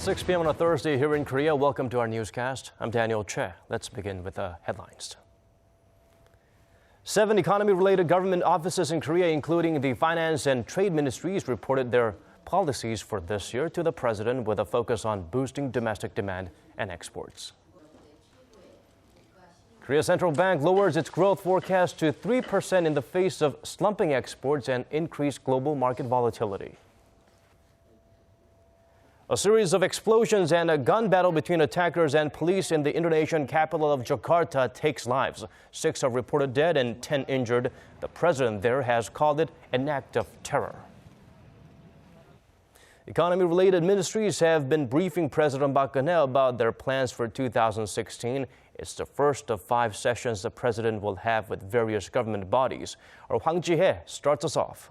It's 6 p.m. on a Thursday here in Korea. Welcome to our newscast. I'm Daniel Che. Let's begin with the headlines. 7 economy-related government offices in Korea, including the finance and trade ministries, reported their policies for this year to the president with a focus on boosting domestic demand and exports. Korea's central bank lowers its growth forecast to 3% in the face of slumping exports and increased global market volatility. A series of explosions and a gun battle between attackers and police in the Indonesian capital of Jakarta takes lives. 6 are reported dead and 10 injured. The president there has called it an act of terror. Economy-related ministries have been briefing President Park Geun-hye about their plans for 2016. It's the first of 5 sessions the president will have with various government bodies. Our Hwang Ji-hye starts us off.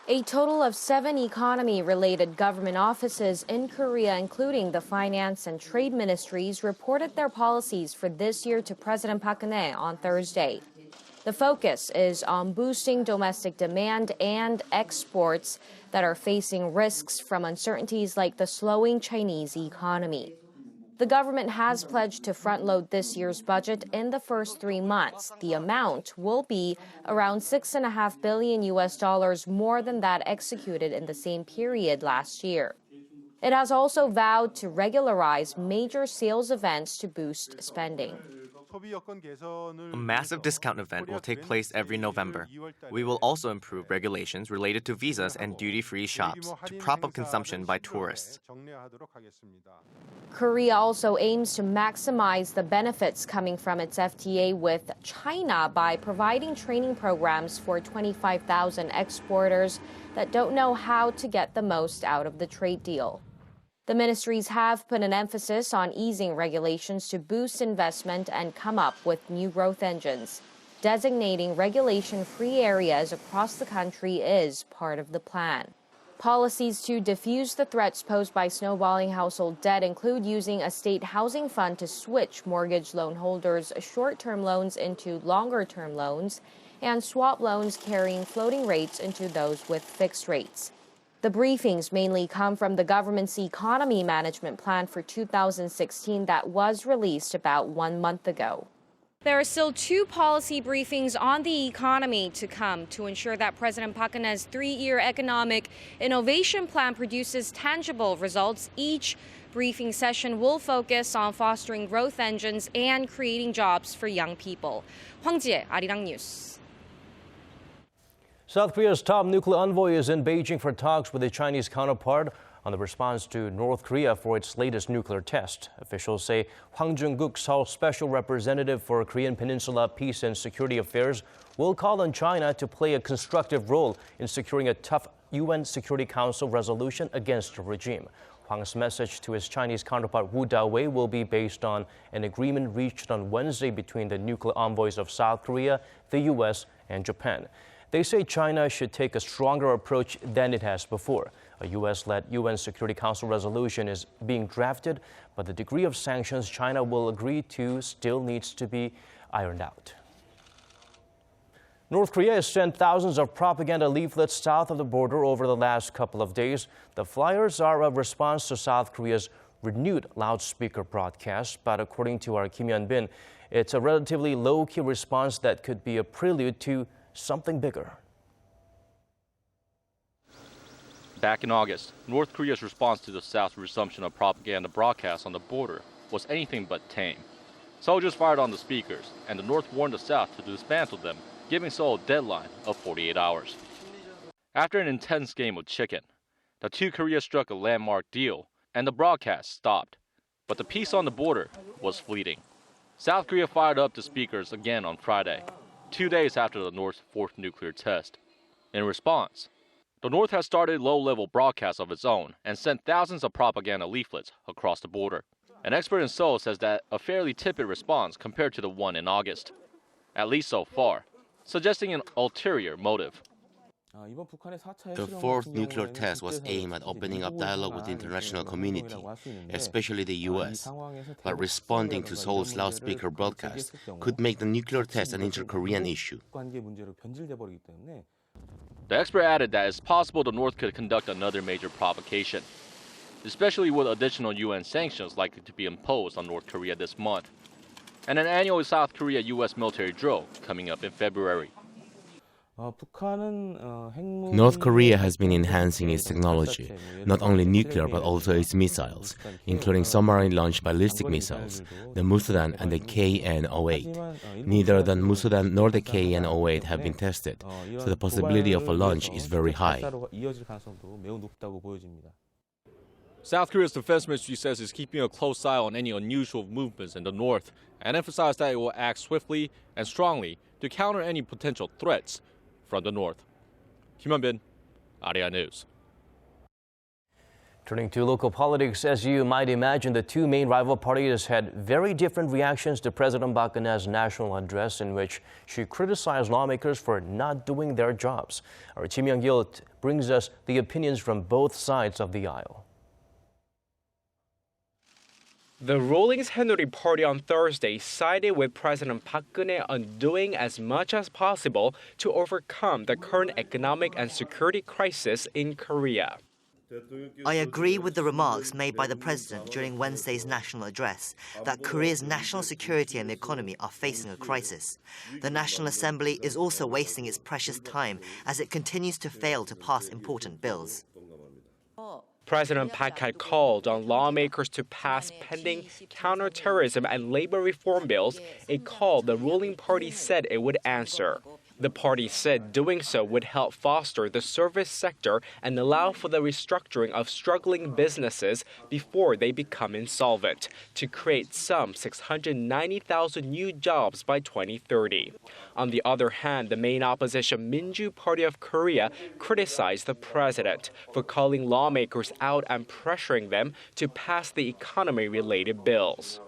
A total of 7 economy-related government offices in Korea, including the finance and trade ministries, reported their policies for this year to President Park Geun-hye on Thursday. The focus is on boosting domestic demand and exports that are facing risks from uncertainties like the slowing Chinese economy. The government has pledged to front-load this year's budget in the first 3 months. The amount will be around $6.5 billion more than that executed in the same period last year. It has also vowed to regularize major sales events to boost spending. A massive discount event will take place every November. We will also improve regulations related to visas and duty-free shops to prop up consumption by tourists. Korea also aims to maximize the benefits coming from its FTA with China by providing training programs for 25,000 exporters that don't know how to get the most out of the trade deal. The ministries have put an emphasis on easing regulations to boost investment and come up with new growth engines. Designating regulation-free areas across the country is part of the plan. Policies to defuse the threats posed by snowballing household debt include using a state housing fund to switch mortgage loan holders' short-term loans into longer-term loans and swap loans carrying floating rates into those with fixed rates. The briefings mainly come from the government's economy management plan for 2016 that was released about 1 month ago. There are still 2 policy briefings on the economy to come to ensure that President Park Geun-hye's 3-year economic innovation plan produces tangible results. Each briefing session will focus on fostering growth engines and creating jobs for young people. Hwang Ji-hye, Arirang News. South Korea's top nuclear envoy is in Beijing for talks with its Chinese counterpart on the response to North Korea for its latest nuclear test. Officials say Hwang Jung-guk, Seoul Special Representative for Korean Peninsula Peace and Security Affairs, will call on China to play a constructive role in securing a tough UN Security Council resolution against the regime. Hwang's message to his Chinese counterpart Wu Da-wei will be based on an agreement reached on Wednesday between the nuclear envoys of South Korea, the U.S., and Japan. They say China should take a stronger approach than it has before. A U.S.-led UN Security Council resolution is being drafted, but the degree of sanctions China will agree to still needs to be ironed out. North Korea has sent thousands of propaganda leaflets south of the border over the last couple of days. The flyers are a response to South Korea's renewed loudspeaker broadcast, but according to our Kim Yeon-bin, it's a relatively low-key response that could be a prelude to something bigger. Back in August, North Korea's response to the South's resumption of propaganda broadcasts on the border was anything but tame. Soldiers fired on the speakers, and the North warned the South to dismantle them, giving Seoul a deadline of 48 hours. After an intense game of chicken, the 2 Koreas struck a landmark deal, and the broadcast stopped. But the peace on the border was fleeting. South Korea fired up the speakers again on Friday, 2 days after the North's 4th nuclear test. In response, the North has started low-level broadcasts of its own and sent thousands of propaganda leaflets across the border. An expert in Seoul says that a fairly tepid response compared to the one in August, at least so far, suggesting an ulterior motive. The 4th nuclear test was aimed at opening up dialogue with the international community, especially the U.S., but responding to Seoul's loudspeaker broadcast could make the nuclear test an inter-Korean issue. The expert added that it's possible the North could conduct another major provocation, especially with additional UN sanctions likely to be imposed on North Korea this month, and an annual South Korea-US military drill coming up in February. North Korea has been enhancing its technology, not only nuclear but also its missiles, including submarine-launched ballistic missiles, the Musudan and the KN-08. Neither the Musudan nor the KN-08 have been tested, so the possibility of a launch is very high. South Korea's defense ministry says it's keeping a close eye on any unusual movements in the north and emphasized that it will act swiftly and strongly to counter any potential threats from the north. Kim Hyun-bin, Arirang News. Turning to local politics, as you might imagine, the two main rival parties had very different reactions to President Park Geun-hye's national address, in which she criticized lawmakers for not doing their jobs. Our Kim Young-gil brings us the opinions from both sides of the aisle. The ruling Saenuri Party on Thursday sided with President Park Geun-hye on doing as much as possible to overcome the current economic and security crisis in Korea. I agree with the remarks made by the president during Wednesday's national address that Korea's national security and economy are facing a crisis. The National Assembly is also wasting its precious time as it continues to fail to pass important bills. President Park had called on lawmakers to pass pending counterterrorism and labor reform bills, a call the ruling party said it would answer. The party said doing so would help foster the service sector and allow for the restructuring of struggling businesses before they become insolvent, to create some 690,000 new jobs by 2030. On the other hand, the main opposition Minju Party of Korea criticized the president for calling lawmakers out and pressuring them to pass the economy-related bills.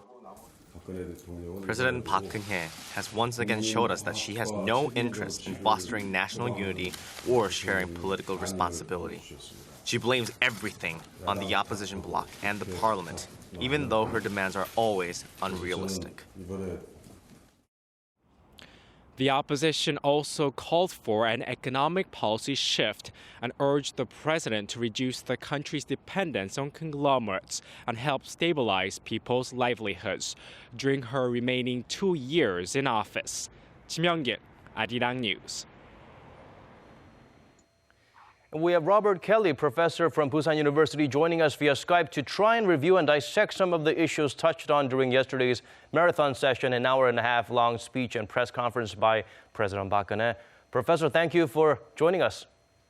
President Park Geun-hye has once again showed us that she has no interest in fostering national unity or sharing political responsibility. She blames everything on the opposition bloc and the parliament, even though her demands are always unrealistic. The opposition also called for an economic policy shift and urged the president to reduce the country's dependence on conglomerates and help stabilize people's livelihoods during her remaining 2 years in office. Kim Young-gil, Arirang News. We have Robert Kelley, professor from Busan University, joining us via Skype to try and review and dissect some of the issues touched on during yesterday's marathon session, an hour-and-a-half-long speech and press conference by President Park Geun-hye. Professor, thank you for joining us.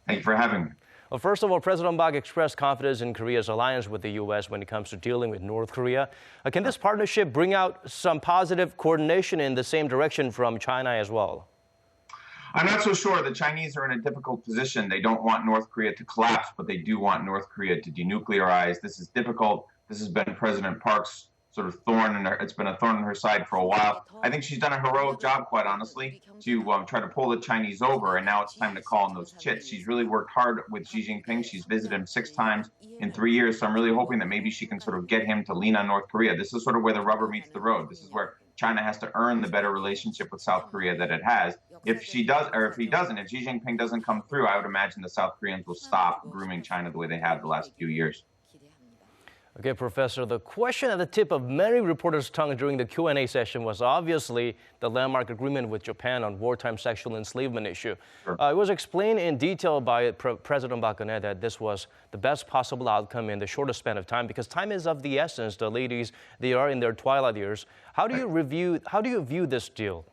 Thank you for having me. Well, first of all, President Park expressed confidence in Korea's alliance with the U.S. when it comes to dealing with North Korea. Can this partnership bring out some positive coordination in the same direction from China as well? I'm not so sure. The Chinese are in a difficult position. They don't want North Korea to collapse, but they do want North Korea to denuclearize. This is difficult. This has been President Park's sort of thorn in her, it's been a thorn in her side for a while. I think she's done a heroic job, quite honestly, to try to pull the Chinese over, and now it's time to call on those chits. She's really worked hard with Xi Jinping. She's visited him 6 times in 3 years, so I'm really hoping that maybe she can sort of get him to lean on North Korea. This is sort of where the rubber meets the road. This is where China has to earn the better relationship with South Korea that it has. If she does, or if he doesn't, if Xi Jinping doesn't come through, I would imagine the South Koreans will stop grooming China the way they have the last few years. Okay, Professor, the question at the tip of many reporters' tongue during the Q&A session was obviously the landmark agreement with Japan on wartime sexual enslavement issue. Sure. It was explained in detail by President Park Geun-hye that this was the best possible outcome in the shortest span of time because time is of the essence. The ladies, they are in their twilight years. How do you view this deal?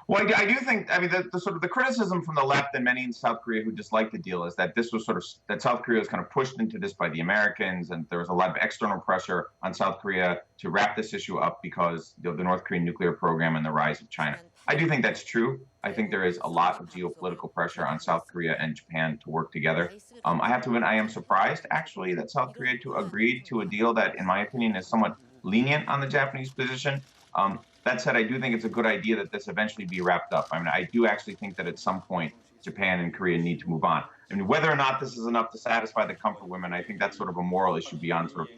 Well, I do think, I mean, the sort of the criticism from the left and many in South Korea who dislike the deal is that this was sort of, that South Korea was kind of pushed into this by the Americans, and there was a lot of external pressure on South Korea to wrap this issue up because of the North Korean nuclear program and the rise of China. I do think that's true. I think there is a lot of geopolitical pressure on South Korea and Japan to work together. I have to admit, I am surprised, actually, that South Korea agreed to a deal that, in my opinion, is somewhat lenient on the Japanese position. That said, I do think it's a good idea that this eventually be wrapped up. I mean, I do actually think that at some point, Japan and Korea need to move on. I mean, whether or not this is enough to satisfy the comfort women, I think that's sort of a moral issue beyond sort of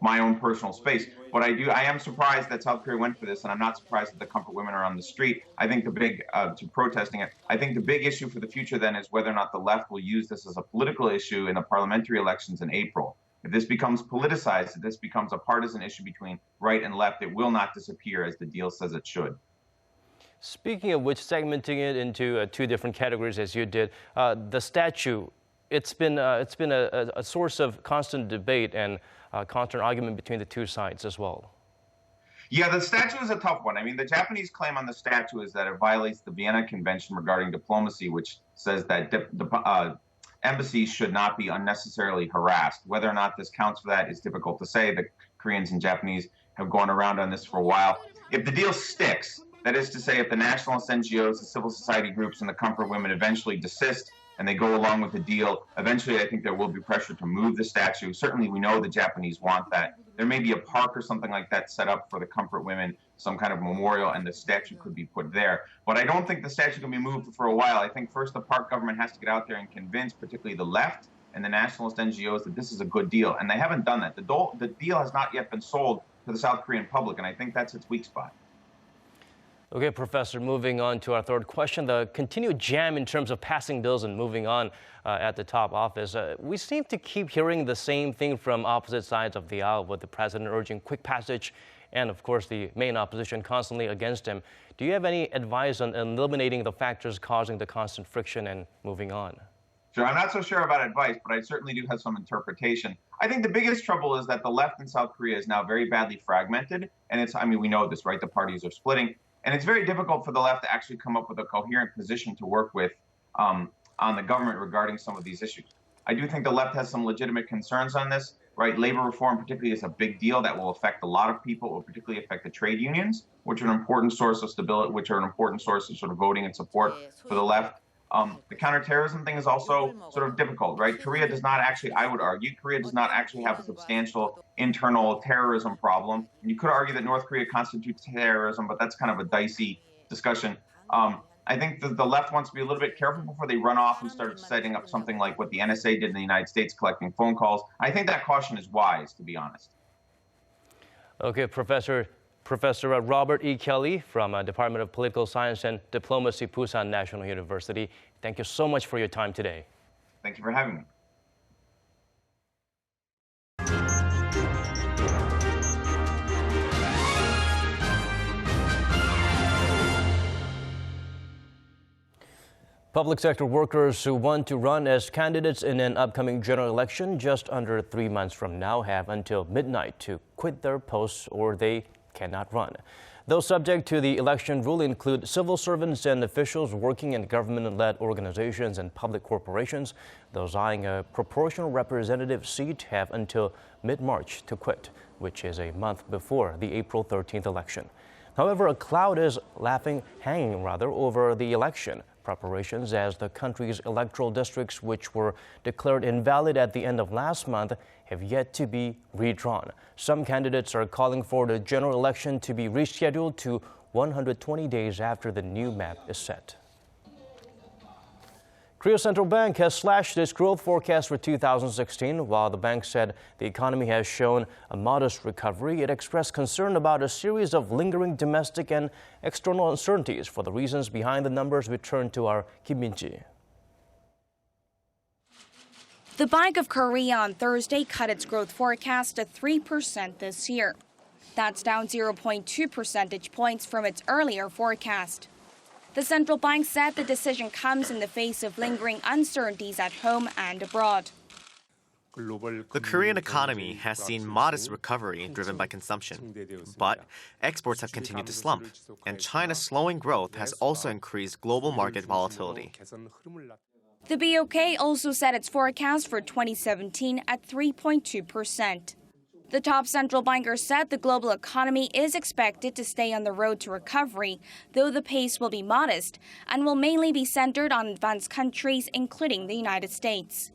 my own personal space. But I am surprised that South Korea went for this, and I'm not surprised that the comfort women are on the street. I think protesting it. I think the big issue for the future then is whether or not the left will use this as a political issue in the parliamentary elections in April. If this becomes politicized, if this becomes a partisan issue between right and left, it will not disappear as the deal says it should. Speaking of which, segmenting it into two different categories as you did, the statue, it's been a source of constant debate and constant argument between the two sides as well. Yeah, the statue is a tough one. I mean, the Japanese claim on the statue is that it violates the Vienna Convention regarding diplomacy, which says that embassies should not be unnecessarily harassed. Whether or not this counts for that is difficult to say. The Koreans and Japanese have gone around on this for a while. If the deal sticks, that is to say, if the nationalist NGOs, the civil society groups, and the comfort women eventually desist and they go along with the deal, eventually I think there will be pressure to move the statue. Certainly we know the Japanese want that. There may be a park or something like that set up for the comfort women, some kind of memorial, and the statue could be put there. But I don't think the statue can be moved for a while. I think first the park government has to get out there and convince particularly the left and the nationalist NGOs that this is a good deal. And they haven't done that. The deal has not yet been sold to the South Korean public, and I think that's its weak spot. Okay, Professor, moving on to our third question. The continued jam in terms of passing bills and moving on at the top office. We seem to keep hearing the same thing from opposite sides of the aisle, with the president urging quick passage and, of course, the main opposition constantly against him. Do you have any advice on eliminating the factors causing the constant friction and moving on? Sure, I'm not so sure about advice, but I certainly do have some interpretation. I think the biggest trouble is that the left in South Korea is now very badly fragmented. And we know this, right? The parties are splitting. And it's very difficult for the left to actually come up with a coherent position to work with on the government regarding some of these issues. I do think the left has some legitimate concerns on this, right? Labor reform particularly is a big deal that will affect a lot of people. It will particularly affect the trade unions, which are an important source of stability, which are an important source of sort of voting and support for the left. The counterterrorism thing is also sort of difficult, right? Korea does not actually, I would argue, Korea does not actually have a substantial internal terrorism problem. And you could argue that North Korea constitutes terrorism, but that's kind of a dicey discussion. I think that the left wants to be a little bit careful before they run off and start setting up something like what the NSA did in the United States, collecting phone calls. I think that caution is wise, to be honest. Okay, Professor Robert E. Kelley from Department of Political Science and Diplomacy, Busan National University. Thank you so much for your time today. Thank you for having me. Public sector workers who want to run as candidates in an upcoming general election just under 3 months from now have until midnight to quit their posts or they cannot run. Those subject to the election rule include civil servants and officials working in government-led organizations and public corporations. Those eyeing a proportional representative seat have until mid-March to quit, which is a month before the April 13th election. However, a cloud is hanging over the election preparations as the country's electoral districts, which were declared invalid at the end of last month, have yet to be redrawn. Some candidates are calling for the general election to be rescheduled to 120 days after the new map is set. Korea's central bank has slashed its growth forecast for 2016. While the bank said the economy has shown a modest recovery, it expressed concern about a series of lingering domestic and external uncertainties. For the reasons behind the numbers, we turn to our Kim Min-ji. The Bank of Korea on Thursday cut its growth forecast to 3% this year. That's down 0.2 percentage points from its earlier forecast. The central bank said the decision comes in the face of lingering uncertainties at home and abroad. The Korean economy has seen modest recovery driven by consumption, but exports have continued to slump, and China's slowing growth has also increased global market volatility. The BOK also set its forecast for 2017 at 3.2%. The top central banker said the global economy is expected to stay on the road to recovery, though the pace will be modest and will mainly be centered on advanced countries, including the United States.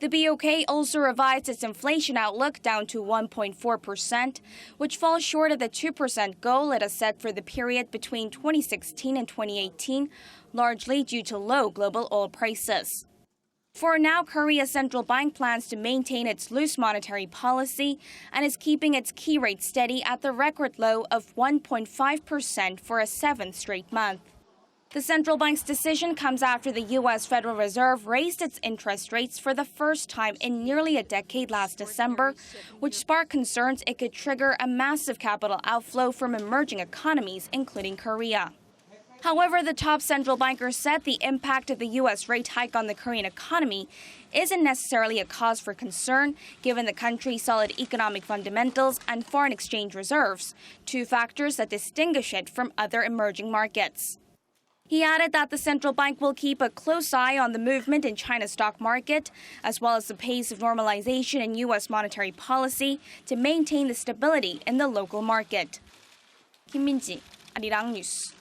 The BOK also revised its inflation outlook down to 1.4%, which falls short of the 2% goal it has set for the period between 2016 and 2018, largely due to low global oil prices. For now, Korea's central bank plans to maintain its loose monetary policy and is keeping its key rate steady at the record low of 1.5% for a 7th straight month. The central bank's decision comes after the U.S. Federal Reserve raised its interest rates for the first time in nearly a decade last December, which sparked concerns it could trigger a massive capital outflow from emerging economies, including Korea. However, the top central banker said the impact of the U.S. rate hike on the Korean economy isn't necessarily a cause for concern, given the country's solid economic fundamentals and foreign exchange reserves, two factors that distinguish it from other emerging markets. He added that the central bank will keep a close eye on the movement in China's stock market, as well as the pace of normalization in U.S. monetary policy to maintain the stability in the local market. Kim Min-ji, Arirang News.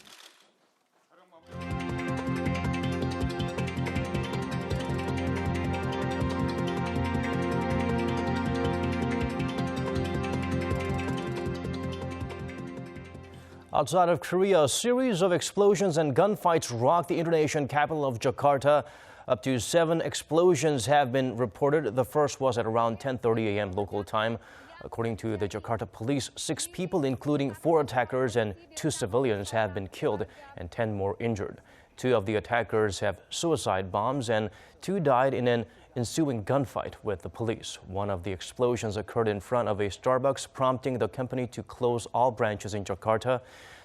Outside of Korea, a series of explosions and gunfights rocked the Indonesian capital of Jakarta. Up to 7 explosions have been reported. The first was at around 10:30 a.m. local time. According to the Jakarta police, 6 people, including 4 attackers and 2 civilians, have been killed and 10 more injured. 2 of the attackers have suicide bombs and 2 died in an ensuing gunfight with the police. One of the explosions occurred in front of a Starbucks, prompting the company to close all branches in Jakarta.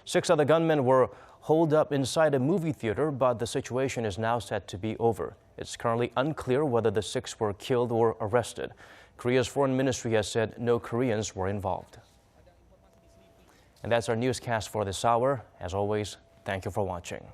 6 other gunmen were holed up inside a movie theater, but the situation is now said to be over. It's currently unclear whether the 6 were killed or arrested. Korea's foreign ministry has said no Koreans were involved. And that's our newscast for this hour. As always, thank you for watching.